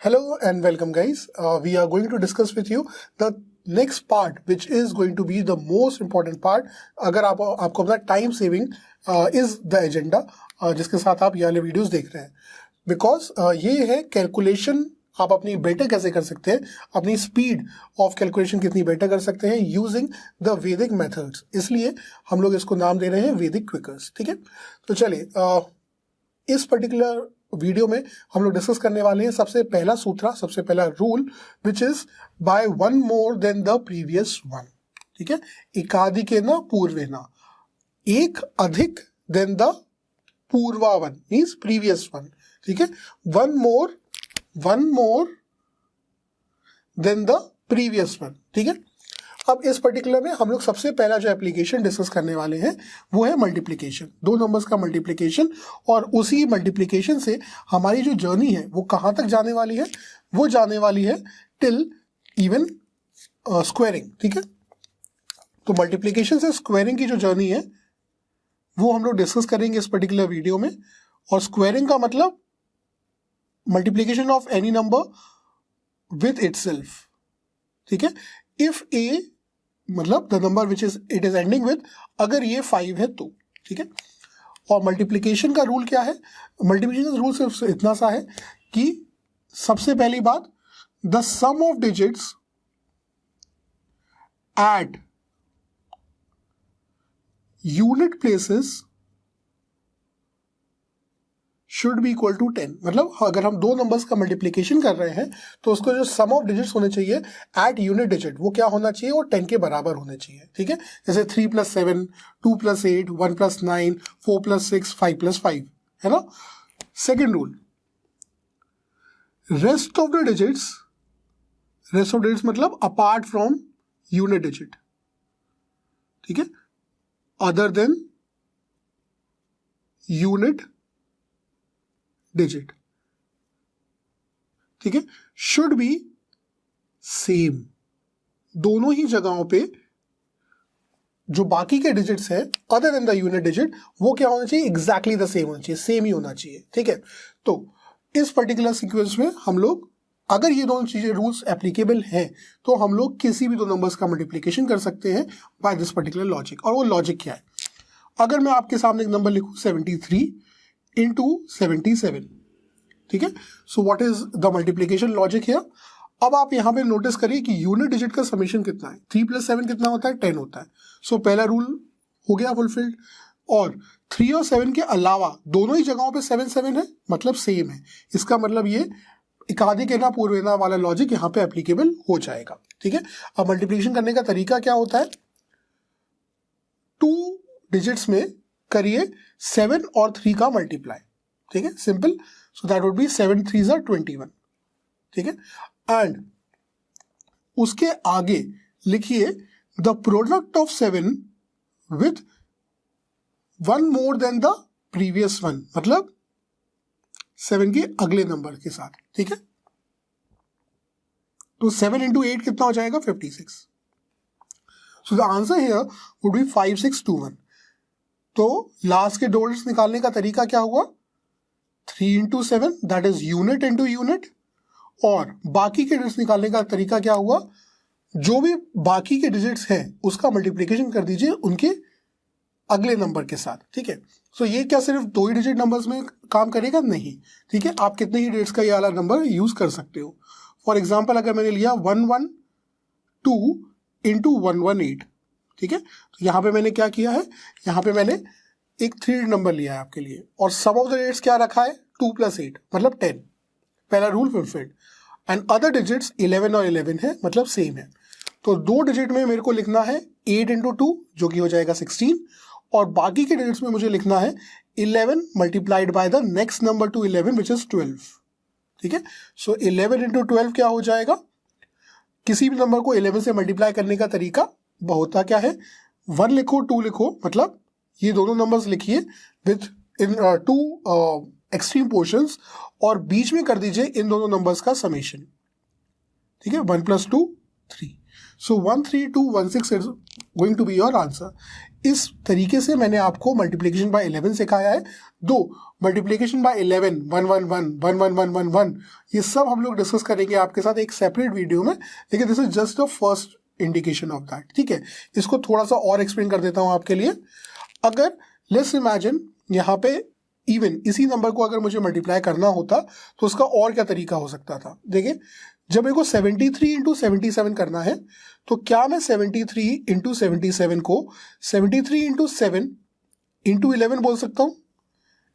Hello and welcome guys. We are going to discuss with you the next part which is going to be the most important part. अगर आपको अपना time saving is the agenda जिसके साथ आप ये वाले videos देख रहे हैं, बिकॉज ये है कैलकुलेशन आप अपनी बेटर कैसे कर सकते हैं, अपनी स्पीड ऑफ कैलकुलेशन कितनी बेटर कर सकते हैं यूजिंग द वैदिक मेथड्स। इसलिए हम लोग इसको नाम दे रहे हैं वैदिक क्विकर्स। ठीक है, तो चलिए इस पर्टिकुलर वीडियो में हम लोग डिस्कस करने वाले हैं सबसे पहला सूत्र, सबसे पहला rule which is by one more than the previous one. ठीक है, एकाधिकेन पूर्वेण, एक अधिक देन द पूर्वा वन मीन्स प्रीवियस वन। ठीक है, one more than the previous one. ठीक है, अब इस पर्टिकुलर में हम लोग सबसे पहला जो एप्लीकेशन डिस्कस करने वाले हैं वो है मल्टीप्लिकेशन, दो नंबर्स का मल्टीप्लिकेशन। और उसी मल्टीप्लिकेशन से हमारी जो जर्नी है वो कहाँ तक जाने वाली है, वो जाने वाली है टिल इवन स्क्वायरिंग। ठीक है, तो मल्टीप्लिकेशन से स्क्वायरिंग की जो जर्नी है वो हम लोग डिस्कस करेंगे इस पर्टिकुलर वीडियो में। और स्क्वायरिंग का मतलब multiplication of any number with itself. ठीक है, इफ ए मतलब the number which is it is ending with, अगर ये 5 है तो। ठीक है, और मल्टीप्लिकेशन का रूल क्या है? मल्टीप्लिकेशन रूल सिर्फ इतना सा है कि सबसे पहली बात, the sum of digits at unit places should be equal to 10। मतलब अगर हम दो नंबर्स का मल्टीप्लिकेशन कर रहे हैं तो उसको जो सम ऑफ डिजिट्स होने चाहिए एट यूनिट डिजिट वो क्या होना चाहिए, वो 10 के बराबर होने चाहिए। ठीक है, जैसे 3 + 7, 2 + 8, 1 + 9, 4 + 6, 5 + 5, है ना। Second rule, rest of digits मतलब अपार्ट फ्रॉम यूनिट डिजिट। ठीक है, अदर देन यूनिट डिजिट। ठीक है, शुड बी सेम। दोनों ही जगहों पे जो बाकी के डिजिट्स है other than the unit digit वो क्या होना चाहिए, एग्जैक्टली द सेम होना चाहिए, सेम ही होना चाहिए। ठीक है, तो इस पर्टिकुलर सीक्वेंस में हम लोग अगर ये दोनों चीजें रूल्स एप्लीकेबल हैं तो हम लोग किसी भी दो नंबर्स का मल्टीप्लिकेशन कर सकते हैं बाय दिस पर्टिकुलर लॉजिक। और वो लॉजिक क्या है? अगर मैं आपके सामने एक नंबर लिखूं 73 × 77। ठीक है, so what is the multiplication logic here? अब आप यहां पे नोटिस करिए कि यूनिट डिजिट का समेशन कितना है। 3 + 7 कितना होता है, 10 होता है। सो पहला रूल हो गया फुलफिल्ड। और 3 और 7 के अलावा दोनों ही जगहों पे 7 7 है, मतलब सेम है। इसका मतलब ये एकाधिकेन पूर्वेण वाला लॉजिक यहाँ पे एप्लीकेबल हो जाएगा। ठीक है, अब मल्टीप्लिकेशन करने का तरीका क्या होता है? 2 डिजिट्स में करिए 7 और 3 का मल्टीप्लाई। ठीक है, simple. So that would be 7 × 3 = 21। ठीक है, एंड उसके आगे लिखिए the product of 7 with 1 more than the previous one, मतलब 7 के अगले नंबर के साथ। ठीक है, तो 7 × 8 कितना हो जाएगा, 56। So the answer here would be 5621। तो लास्ट के डोल्स निकालने का तरीका क्या हुआ? 3 × 7 that is unit into unit. और बाकी के डिजिट्स निकालने का तरीका क्या हुआ? जो भी बाकी के डिजिट्स हैं उसका मल्टीप्लिकेशन कर दीजिए उनके अगले नंबर के साथ। ठीक है, सो ये क्या सिर्फ 2 ही डिजिट नंबर्स में काम करेगा? नहीं। ठीक है, आप कितने ही डिजिट्स का ये वाला नंबर यूज कर सकते हो। फॉर एग्जाम्पल अगर मैंने लिया 112 × 118। ठीक है, तो यहाँ पे मैंने क्या किया है, यहाँ पे मैंने एक 3 नंबर लिया है आपके लिए और सम ऑफ द डिजिट्स क्या रखा है, 2 + 8 मतलब 10। पहला rule fulfilled. And other digits 11 और 11 है, मतलब सेम है। तो 2 डिजिट में मेरे को लिखना है 8 × 2 जो कि हो जाएगा 16, और बाकी के डिजिट्स में मुझे लिखना है 11 multiplied by the next number two 11 which is 12। ठीक है, सो 11 × 12 क्या हो जाएगा? किसी भी नंबर को 11 से मल्टीप्लाई करने का तरीका होता क्या है, 1 लिखो 2 लिखो, मतलब ये दोनों नंबर्स लिखिए विथ इन 2 एक्सट्रीम पोर्शंस और बीच में कर दीजिए इन दोनों नंबर्स का समेशन। ठीक है, 1 + 2 3। So 13216 is going to be your answer. इस तरीके से मैंने आपको मल्टीप्लिकेशन बाय 11 सिखाया है। दो मल्टीप्लिकेशन बाय 11, 1 1 1 1 1 1 1 1, ये सब हम लोग डिस्कस करेंगे आपके साथ एक सेपरेट वीडियो में, लेकिन this is just the first indication of that. ठीक है, इसको थोड़ा सा और एक्सप्लेन कर देता हूं आपके लिए। अगर लेट्स इमेजिन यहाँ पे इवन इसी नंबर को अगर मुझे मल्टीप्लाई करना होता तो उसका और क्या तरीका हो सकता था। देखिए, जब मेरे को 73 इंटू 77 करना है तो क्या मैं 73 इंटू 77 को 73 इंटू 7 इंटू 11 बोल सकता हूं?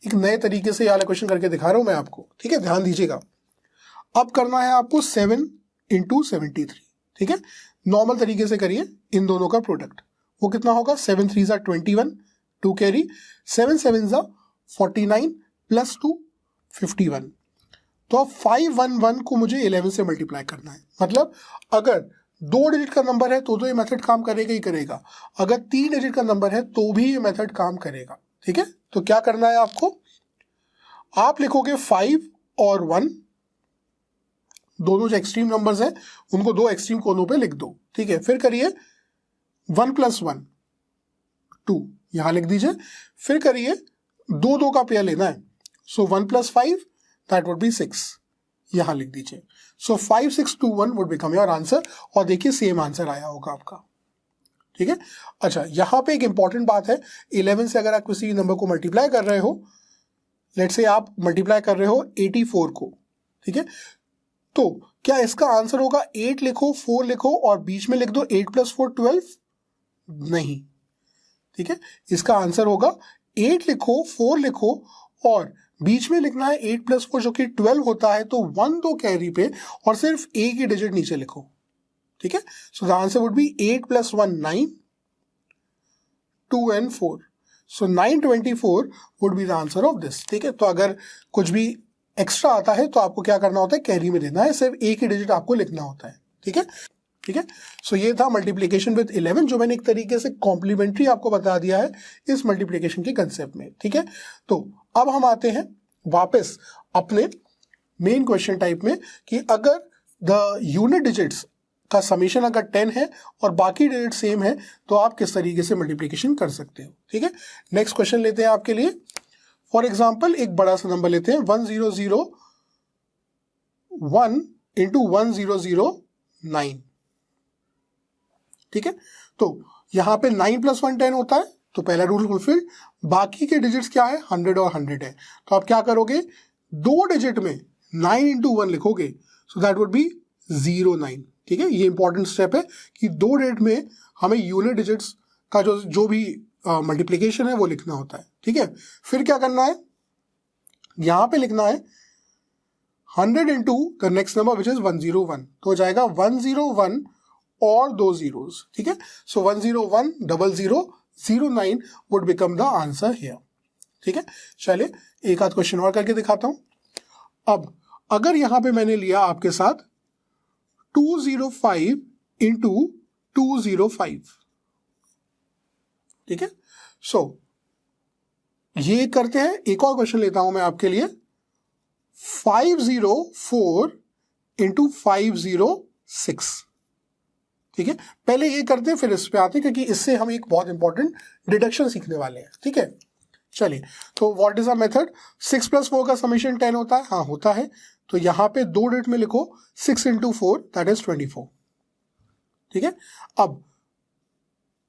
एक नए तरीके से ये वाला क्वेश्चन करके दिखा रहा हूं मैं आपको। ठीक है, ध्यान दीजिएगा। अब करना है आपको 7 इंटू 73। ठीक है, नॉर्मल तरीके से करिए इन दोनों का प्रोडक्ट। वो कितना होगा? 7 3 ज़ा 21, 2 कैरी, 7 7 ज़ा 49 प्लस 2 51। तो अब 511 को मुझे 11 से मल्टीप्लाई करना है। मतलब अगर 2 डिजिट का नंबर है तो ये मेथड काम करेगा ही करेगा, अगर 3 डिजिट का नंबर है तो भी ये मेथड काम करेगा। ठीक है, तो क्या करना है आपको? आप लिखोगे 5 और 1, दोनों जो एक्सट्रीम नंबर्स हैं उनको दो एक्सट्रीम कोनों पे लिख दो। ठीक है, फिर करिए 1 प्लस 1 2, यहां लिख दीजिए। फिर करिए 2 2 का पेयर लेना है, सो 1 प्लस 5 दैट वुड बी 6, यहां लिख दीजिए। सो 5 6 2 1 वुड बिकम योर आंसर। और देखिए सेम आंसर आया होगा आपका। ठीक है, अच्छा यहां पे एक इंपॉर्टेंट बात है, 11 से अगर आप किसी नंबर को मल्टीप्लाई कर रहे हो, लेट्स से आप मल्टीप्लाई कर रहे हो 84 को, ठीक है, तो क्या इसका आंसर होगा 8 लिखो 4 लिखो और बीच में लिख दो 8 प्लस 4 12? नहीं। ठीक है, इसका आंसर होगा 8 लिखो 4 लिखो और बीच में लिखना है 8 प्लस 4 जो कि 12 होता है, तो 1 2 कैरी पे और सिर्फ एक ही डिजिट नीचे लिखो। ठीक है, so the answer would be 8 plus 1 9, 2 and 4, so 924 would be the answer of this. ठीक है, तो अगर कुछ भी एक्स्ट्रा आता है तो आपको क्या करना होता है? कैरी में देना है, सिर्फ एक ही डिजिट आपको लिखना होता है। ठीक है, ठीक है, सो ये था मल्टीप्लिकेशन विद 11, जो मैंने एक तरीके से कॉम्प्लीमेंट्री आपको बता दिया है इस मल्टीप्लिकेशन के कंसेप्ट में। ठीक है, तो अब हम आते हैं वापस अपने मेन क्वेश्चन टाइप में कि अगर द यूनिट डिजिट्स का समीशन अगर 10 है और बाकी डिजिट सेम है तो आप किस तरीके से मल्टीप्लिकेशन कर सकते हो। ठीक है, नेक्स्ट क्वेश्चन लेते हैं आपके लिए। फॉर एग्जाम्पल एक बड़ा सा नंबर लेते हैं 1001 इंटू 1009। ठीक है, तो यहां पे 9 प्लस 1 10 होता है, तो पहला रूल फुलफिल्ड। बाकी के डिजिट्स क्या है? 100 और 100 है, तो आप क्या करोगे? 2 डिजिट में 9 इंटू 1 लिखोगे, सो दैट वुड बी 09। ठीक है, ये इंपॉर्टेंट स्टेप है कि 2 डिजिट में हमें यूनिट डिजिट्स का जो भी मल्टीप्लिकेशन है वो लिखना होता है। ठीक है, फिर क्या करना है? यहां पे लिखना है 100 into the next number which is 101, तो हो जाएगा 101 और 2 zeros। ठीक है, सो 101 0009 would become the answer here. ठीक है, चलिए एक आध क्वेश्चन और करके दिखाता हूं। अब अगर यहां पे मैंने लिया आपके साथ 205 इंटू 205, ठीक है, सो ये करते हैं। एक और क्वेश्चन लेता हूं मैं आपके लिए 504 इंटू 506। ठीक है, पहले ये करते हैं फिर इस पे आते हैं, क्योंकि इससे हम एक बहुत इंपॉर्टेंट डिडक्शन सीखने वाले हैं। ठीक है, चलिए, तो what is a method? 6 plus 4 का समीशन 10 होता है, हाँ होता है, तो यहां पे 2 डिजिट में लिखो 6 इंटू 4 दैट इज 24। ठीक है, अब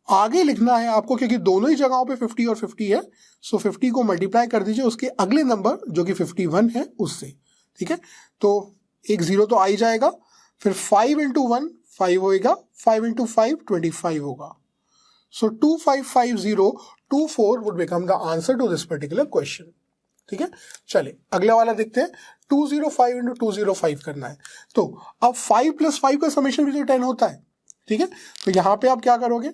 आगे लिखना है आपको, क्योंकि दोनों ही जगहों पे 50 और 50 है, सो 50 को मल्टीप्लाई कर दीजिए उसके अगले नंबर जो कि 51 है उससे। ठीक है, तो एक 0 तो आ ही जाएगा, फिर 5 इंटू 1 5 होएगा, 5 इंटू 5 25 होगा, so 255024 would become the answer to this particular question. ठीक है, चलिए अगला वाला देखते हैं। 205 इंटू 205 करना है, तो अब 5 प्लस 5 का समेशन भी तो 10 होता है। ठीक है, तो यहां पे आप क्या करोगे?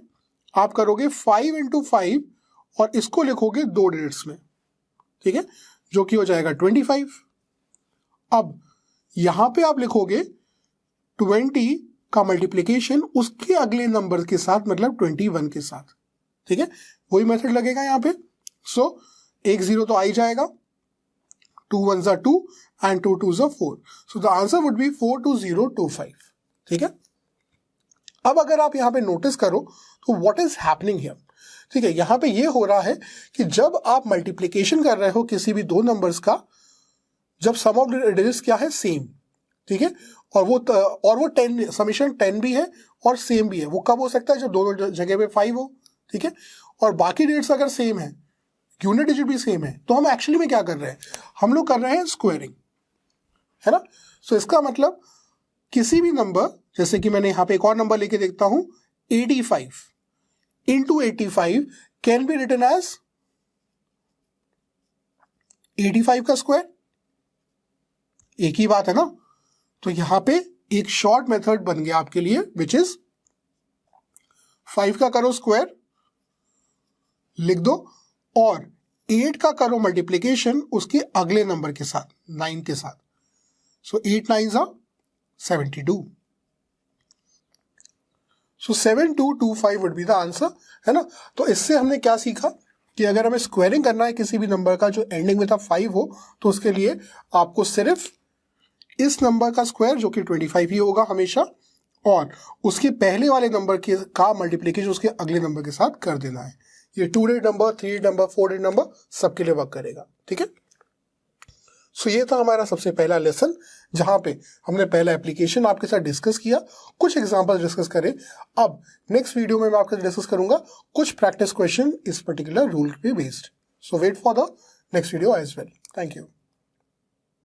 आप करोगे 5 इंटू 5 और इसको लिखोगे 2 डिजिट्स में। ठीक है, जो कि हो जाएगा 25। अब यहां पे आप लिखोगे 20 का मल्टीप्लिकेशन उसके अगले नंबर के साथ, मतलब 21 के साथ। ठीक है, वही मेथड लगेगा यहां पे। सो एक 0 तो आ ही जाएगा, 2 1s are 2 and 2 2s are 4, so the answer would be 42025। ठीक है, अब अगर आप यहां पे नोटिस करो तो व्हाट इज हैपनिंग हियर, ठीक है, यहाँ पे ये हो रहा है कि जब आप मल्टीप्लीकेशन कर रहे हो किसी भी दो नंबर्स का, जब सम ऑफ डिजिट्स क्या है, सेम, ठीक है, और वो 10 समीशन 10 भी है और सेम भी है। वो कब हो सकता है, जब दोनों जगह पे 5 हो, ठीक है, और बाकी डिजिट्स अगर सेम है, यूनिट डिजिट भी सेम है, तो हम एक्चुअली में क्या कर रहे हैं, हम लोग कर रहे हैं स्क्वायरिंग, है ना। सो इसका मतलब किसी भी नंबर, जैसे कि मैंने यहाँ पे एक और नंबर लेके देखता हूं, 85 into 85 can be written as 85 का स्क्वायर, एक ही बात है ना। तो यहां पे एक शॉर्ट मेथड बन गया आपके लिए, विच इज 5 का करो स्क्वायर, लिख दो, और 8 का करो मल्टीप्लीकेशन उसके अगले नंबर के साथ, 9 के साथ। सो 8 9s are 72. So 7225 would be the answer, है ना। तो इससे हमने क्या सीखा कि अगर हमें स्क्वायरिंग करना है किसी भी नंबर का जो एंडिंग विद 5 हो, तो उसके लिए आपको सिर्फ इस नंबर का स्क्वायर, जो कि 25 ही होगा हमेशा, और उसके पहले वाले नंबर के का मल्टीप्लीकेशन उसके अगले नंबर के साथ कर देना है। ये 2 digit number, 3 digit number, 4 digit number सबके लिए वर्क करेगा, ठीक है। सो ये था हमारा सबसे पहला लेसन, जहां पे हमने पहला एप्लीकेशन आपके साथ डिस्कस किया, कुछ एग्जांपल डिस्कस करें। अब नेक्स्ट वीडियो में मैं आपके साथ डिस्कस करूंगा कुछ प्रैक्टिस क्वेश्चन इस पर्टिकुलर रूल पे based. So wait for the next video as well. Thank you.